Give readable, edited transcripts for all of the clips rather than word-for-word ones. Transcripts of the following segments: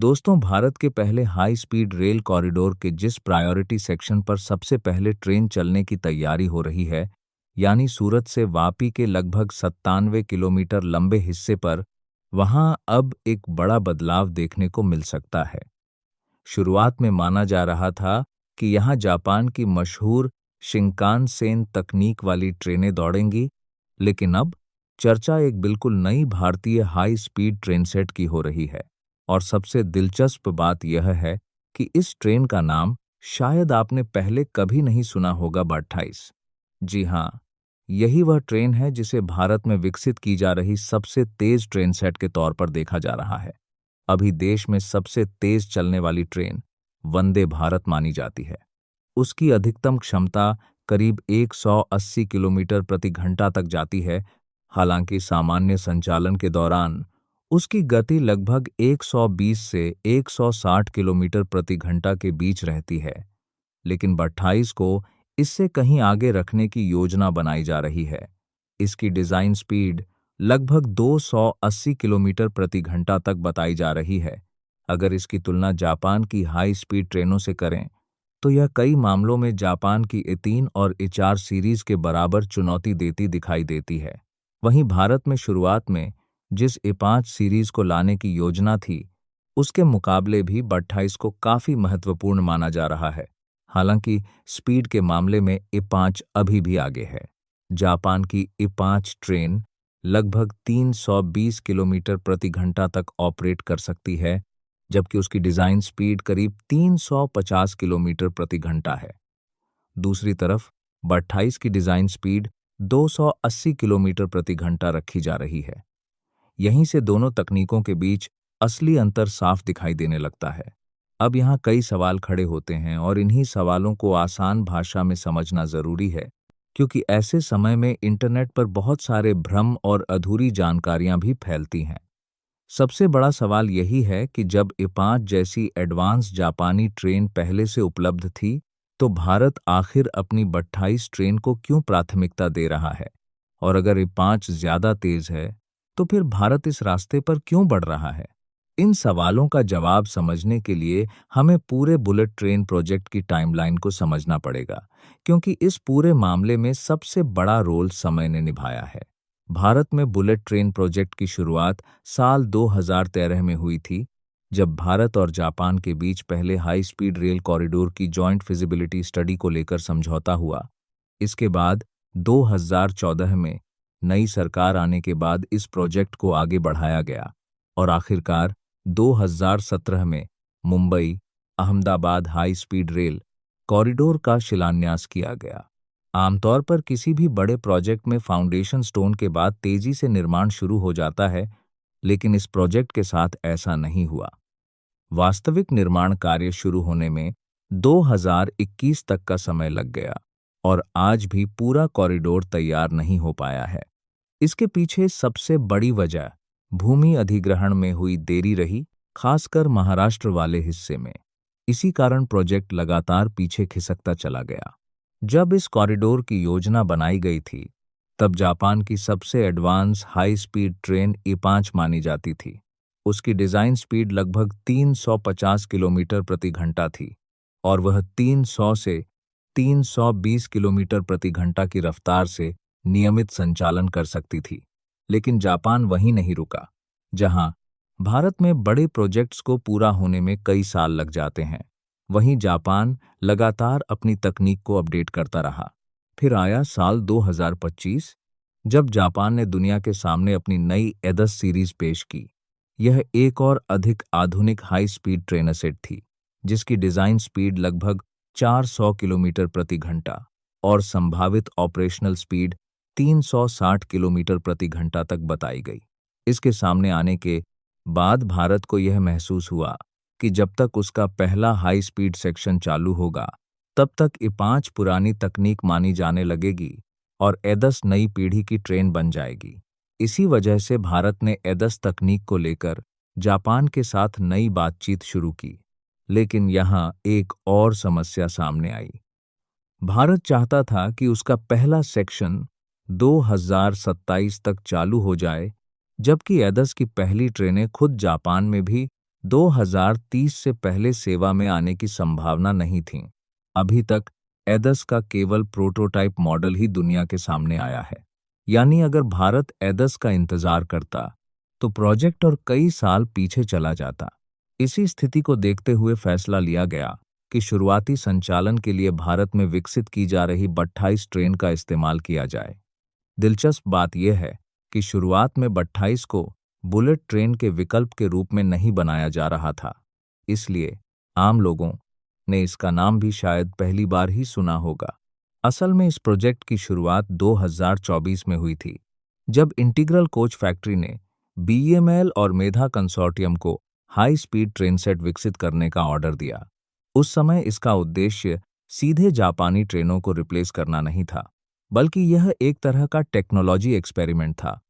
दोस्तों, भारत के पहले हाई स्पीड रेल कॉरिडोर के जिस प्रायोरिटी सेक्शन पर सबसे पहले ट्रेन चलने की तैयारी हो रही है, यानी सूरत से वापी के लगभग 97 किलोमीटर लंबे हिस्से पर, वहां अब एक बड़ा बदलाव देखने को मिल सकता है। शुरुआत में माना जा रहा था कि यहां जापान की मशहूर शिंकानसेन तकनीक वाली ट्रेनें दौड़ेंगी, लेकिन अब चर्चा एक बिल्कुल नई भारतीय हाई स्पीड ट्रेन सेट की हो रही है। और सबसे दिलचस्प बात यह है कि इस ट्रेन का नाम शायद आपने पहले कभी नहीं सुना होगा, 28। जी हाँ, यही वह ट्रेन है जिसे भारत में विकसित की जा रही सबसे तेज ट्रेन सेट के तौर पर देखा जा रहा है। अभी देश में सबसे तेज चलने वाली ट्रेन वंदे भारत मानी जाती है। उसकी अधिकतम क्षमता करीब 180 किलोमीटर प्रति घंटा तक जाती है। हालांकि सामान्य संचालन के दौरान उसकी गति लगभग 120 से 160 किलोमीटर प्रति घंटा के बीच रहती है, लेकिन 28 को इससे कहीं आगे रखने की योजना बनाई जा रही है। इसकी डिजाइन स्पीड लगभग 280 किलोमीटर प्रति घंटा तक बताई जा रही है। अगर इसकी तुलना जापान की हाई स्पीड ट्रेनों से करें, तो यह कई मामलों में जापान की ए3 और ए4 सीरीज के बराबर चुनौती देती दिखाई देती है। वहीं भारत में शुरुआत में जिस ए5 सीरीज को लाने की योजना थी, उसके मुकाबले भी 28 को काफी महत्वपूर्ण माना जा रहा है। हालांकि स्पीड के मामले में ए5 अभी भी आगे है। जापान की ए5 ट्रेन लगभग 320 किलोमीटर प्रति घंटा तक ऑपरेट कर सकती है, जबकि उसकी डिजाइन स्पीड करीब 350 किलोमीटर प्रति घंटा है। दूसरी तरफ 28 की डिजाइन स्पीड 280 किलोमीटर प्रति घंटा रखी जा रही है। यहीं से दोनों तकनीकों के बीच असली अंतर साफ दिखाई देने लगता है। अब यहाँ कई सवाल खड़े होते हैं और इन्हीं सवालों को आसान भाषा में समझना जरूरी है, क्योंकि ऐसे समय में इंटरनेट पर बहुत सारे भ्रम और अधूरी जानकारियां भी फैलती हैं। सबसे बड़ा सवाल यही है कि जब ए5 जैसी एडवांस जापानी ट्रेन पहले से उपलब्ध थी, तो भारत आखिर अपनी 28 ट्रेन को क्यों प्राथमिकता दे रहा है? और अगर ए5 ज्यादा तेज है, तो फिर भारत इस रास्ते पर क्यों बढ़ रहा है? इन सवालों का जवाब समझने के लिए हमें पूरे बुलेट ट्रेन प्रोजेक्ट की टाइमलाइन को समझना पड़ेगा, क्योंकि इस पूरे मामले में सबसे बड़ा रोल समय ने निभाया है। भारत में बुलेट ट्रेन प्रोजेक्ट की शुरुआत साल 2013 में हुई थी, जब भारत और जापान के बीच पहले हाई स्पीड रेल कॉरिडोर की जॉइंट फिजिबिलिटी स्टडी को लेकर समझौता हुआ। इसके बाद 2014 में नई सरकार आने के बाद इस प्रोजेक्ट को आगे बढ़ाया गया और आखिरकार 2017 में Mumbai Ahmedabad high speed rail corridor का शिलान्यास किया गया। आमतौर पर किसी भी बड़े प्रोजेक्ट में फाउंडेशन स्टोन के बाद तेजी से निर्माण शुरू हो जाता है, लेकिन इस प्रोजेक्ट के साथ ऐसा नहीं हुआ। वास्तविक निर्माण कार्य शुरू होने में 2021 तक का समय लग गया और आज भी पूरा कॉरिडोर तैयार नहीं हो पाया है। इसके पीछे सबसे बड़ी वजह भूमि अधिग्रहण में हुई देरी रही, खासकर महाराष्ट्र वाले हिस्से में। इसी कारण प्रोजेक्ट लगातार पीछे खिसकता चला गया। जब इस कॉरिडोर की योजना बनाई गई थी, तब जापान की सबसे एडवांस हाई स्पीड ट्रेन ए5 मानी जाती थी। उसकी डिजाइन स्पीड लगभग 350 किलोमीटर प्रति घंटा थी और वह 300 से 320 किलोमीटर प्रति घंटा की रफ्तार से नियमित संचालन कर सकती थी। लेकिन जापान वहीं नहीं रुका। जहां भारत में बड़े प्रोजेक्ट्स को पूरा होने में कई साल लग जाते हैं, वहीं जापान लगातार अपनी तकनीक को अपडेट करता रहा। फिर आया साल 2025, जब जापान ने दुनिया के सामने अपनी नई ए10 सीरीज पेश की। यह एक और अधिक आधुनिक हाई स्पीड ट्रेन सेट थी, जिसकी डिजाइन स्पीड लगभग 400 किलोमीटर प्रति घंटा और संभावित ऑपरेशनल स्पीड 360 किलोमीटर प्रति घंटा तक बताई गई। इसके सामने आने के बाद भारत को यह महसूस हुआ कि जब तक उसका पहला हाई स्पीड सेक्शन चालू होगा, तब तक ए5 पुरानी तकनीक मानी जाने लगेगी और ए10 नई पीढ़ी की ट्रेन बन जाएगी। इसी वजह से भारत ने ए10 तकनीक को लेकर जापान के साथ नई बातचीत शुरू की। लेकिन यहाँ एक और समस्या सामने आई। भारत चाहता था कि उसका पहला सेक्शन 2027 तक चालू हो जाए, जबकि ए10 की पहली ट्रेनें खुद जापान में भी 2030 से पहले सेवा में आने की संभावना नहीं थी। अभी तक एदस का केवल प्रोटोटाइप मॉडल ही दुनिया के सामने आया है। यानी अगर भारत एदस का इंतजार करता तो प्रोजेक्ट और कई साल पीछे चला जाता। इसी स्थिति को देखते हुए फैसला लिया गया कि शुरुआती संचालन के लिए भारत में विकसित की जा रही 28 ट्रेन का इस्तेमाल किया जाए। दिलचस्प बात यह है कि शुरुआत में 28 को बुलेट ट्रेन के विकल्प के रूप में नहीं बनाया जा रहा था, इसलिए आम लोगों ने इसका नाम भी शायद पहली बार ही सुना होगा। असल में इस प्रोजेक्ट की शुरुआत 2024 में हुई थी, जब इंटीग्रल कोच फैक्ट्री ने बीईएमएल और मेधा कंसोर्टियम को हाई स्पीड ट्रेन सेट विकसित करने का ऑर्डर दिया। उस समय इसका उद्देश्य सीधे जापानी ट्रेनों को रिप्लेस करना नहीं था, बल्कि यह एक तरह का टेक्नोलॉजी एक्सपेरिमेंट था,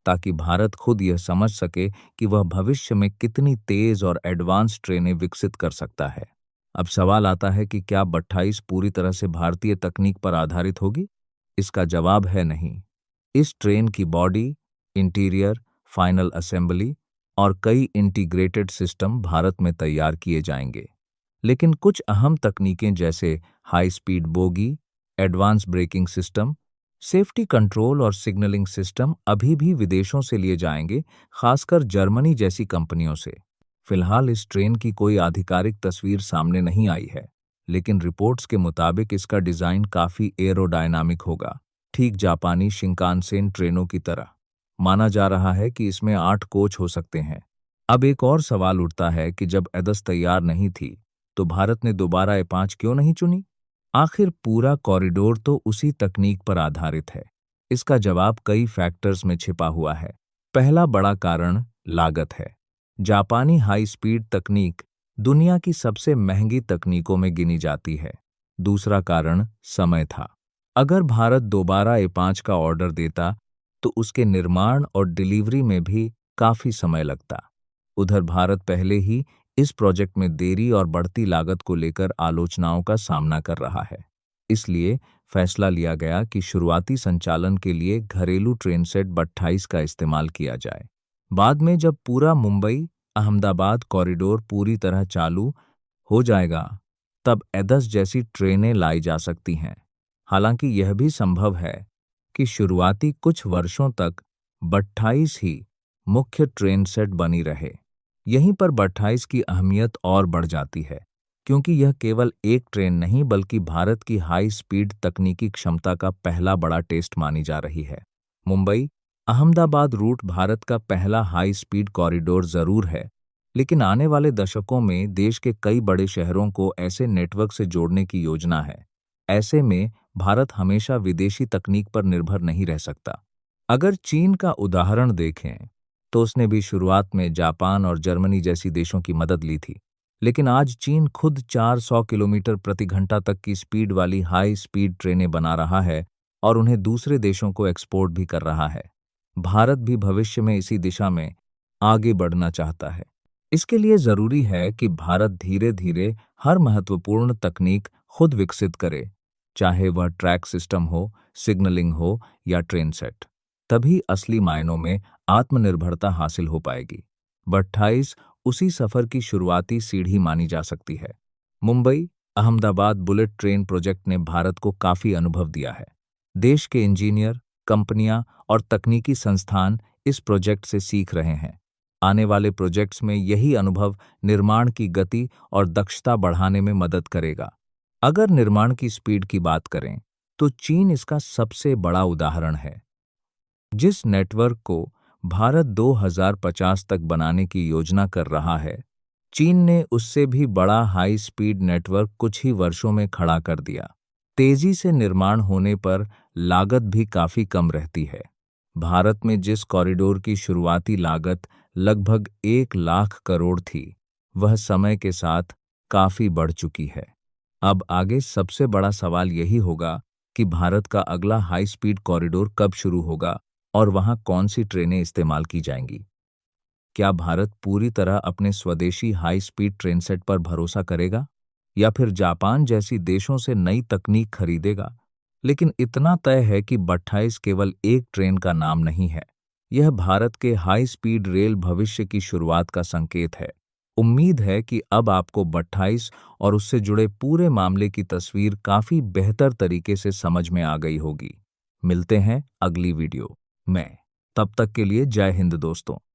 ताकि भारत खुद यह समझ सके कि वह भविष्य में कितनी तेज और एडवांस ट्रेनें विकसित कर सकता है। अब सवाल आता है कि क्या 28 पूरी तरह से भारतीय तकनीक पर आधारित होगी? इसका जवाब है नहीं। इस ट्रेन की बॉडी, इंटीरियर, फाइनल असेंबली और कई इंटीग्रेटेड सिस्टम भारत में तैयार किए जाएंगे, लेकिन कुछ अहम तकनीकें जैसे high speed bogie, advance braking system, safety control और सिग्नलिंग सिस्टम अभी भी विदेशों से लिए जाएंगे, खासकर जर्मनी जैसी कंपनियों से। फिलहाल इस ट्रेन की कोई आधिकारिक तस्वीर सामने नहीं आई है, लेकिन रिपोर्ट्स के मुताबिक इसका डिजाइन काफी एरोडायनामिक होगा, ठीक जापानी शिंकानसेन ट्रेनों की तरह। माना जा रहा है कि इसमें 8 कोच हो सकते हैं। अब एक और सवाल उठता है कि जब एदस तैयार नहीं थी, तो भारत ने दोबारा ए5 क्यों नहीं चुनी? आखिर पूरा कॉरिडोर तो उसी तकनीक पर आधारित है। इसका जवाब कई फैक्टर्स में छिपा हुआ है। पहला बड़ा कारण लागत है। जापानी हाई स्पीड तकनीक दुनिया की सबसे महंगी तकनीकों में गिनी जाती है। दूसरा कारण समय था। अगर भारत दोबारा ए5 का ऑर्डर देता तो उसके निर्माण और डिलीवरी में भी काफी समय लगता। उधर भारत पहले ही इस प्रोजेक्ट में देरी और बढ़ती लागत को लेकर आलोचनाओं का सामना कर रहा है। इसलिए फैसला लिया गया कि शुरुआती संचालन के लिए घरेलू ट्रेन सेट 28 का इस्तेमाल किया जाए। बाद में जब पूरा मुंबई अहमदाबाद कॉरिडोर पूरी तरह चालू हो जाएगा, तब एदस जैसी ट्रेनें लाई जा सकती हैं। हालांकि यह भी संभव है कि शुरुआती कुछ वर्षों तक 28 ही मुख्य ट्रेन सेट बनी रहे। यहीं पर 28 की अहमियत और बढ़ जाती है, क्योंकि यह केवल एक ट्रेन नहीं बल्कि भारत की हाई स्पीड तकनीकी क्षमता का पहला बड़ा टेस्ट मानी जा रही है। मुंबई अहमदाबाद रूट भारत का पहला हाई स्पीड कॉरिडोर जरूर है, लेकिन आने वाले दशकों में देश के कई बड़े शहरों को ऐसे नेटवर्क से जोड़ने की योजना है। ऐसे में भारत हमेशा विदेशी तकनीक पर निर्भर नहीं रह सकता। अगर चीन का उदाहरण देखें तो उसने भी शुरुआत में जापान और जर्मनी जैसी देशों की मदद ली थी, लेकिन आज चीन खुद 400 किलोमीटर प्रति घंटा तक की स्पीड वाली हाई स्पीड ट्रेनें बना रहा है और उन्हें दूसरे देशों को एक्सपोर्ट भी कर रहा है। भारत भी भविष्य में इसी दिशा में आगे बढ़ना चाहता है। इसके लिए जरूरी है कि भारत धीरे धीरे हर महत्वपूर्ण तकनीक खुद विकसित करे, चाहे वह ट्रैक सिस्टम हो, सिग्नलिंग हो या ट्रेन सेट। तभी असली मायनों में आत्मनिर्भरता हासिल हो पाएगी। 28 उसी सफर की शुरुआती सीढ़ी मानी जा सकती है। Mumbai Ahmedabad bullet train project ने भारत को काफी अनुभव दिया है। देश के इंजीनियर, कंपनियां और तकनीकी संस्थान इस प्रोजेक्ट से सीख रहे हैं। आने वाले प्रोजेक्ट्स में यही अनुभव निर्माण की गति और दक्षता बढ़ाने में मदद करेगा। अगर निर्माण की स्पीड की बात करें तो चीन इसका सबसे बड़ा उदाहरण है। जिस नेटवर्क को भारत 2050 तक बनाने की योजना कर रहा है, चीन ने उससे भी बड़ा हाई स्पीड नेटवर्क कुछ ही वर्षों में खड़ा कर दिया। तेजी से निर्माण होने पर लागत भी काफी कम रहती है। भारत में जिस कॉरिडोर की शुरुआती लागत लगभग 1 लाख करोड़ थी, वह समय के साथ काफी बढ़ चुकी है। अब आगे सबसे बड़ा सवाल यही होगा कि भारत का अगला हाई स्पीड कॉरिडोर कब शुरू होगा और वहां कौन सी ट्रेनें इस्तेमाल की जाएंगी। क्या भारत पूरी तरह अपने स्वदेशी हाई स्पीड ट्रेन सेट पर भरोसा करेगा या फिर जापान जैसी देशों से नई तकनीक खरीदेगा? लेकिन इतना तय है कि 28 केवल एक ट्रेन का नाम नहीं है, यह भारत के हाई स्पीड रेल भविष्य की शुरुआत का संकेत है। उम्मीद है कि अब आपको 28 और उससे जुड़े पूरे मामले की तस्वीर काफ़ी बेहतर तरीके से समझ में आ गई होगी। मिलते हैं अगली वीडियो में। तब तक के लिए जय हिंद दोस्तों।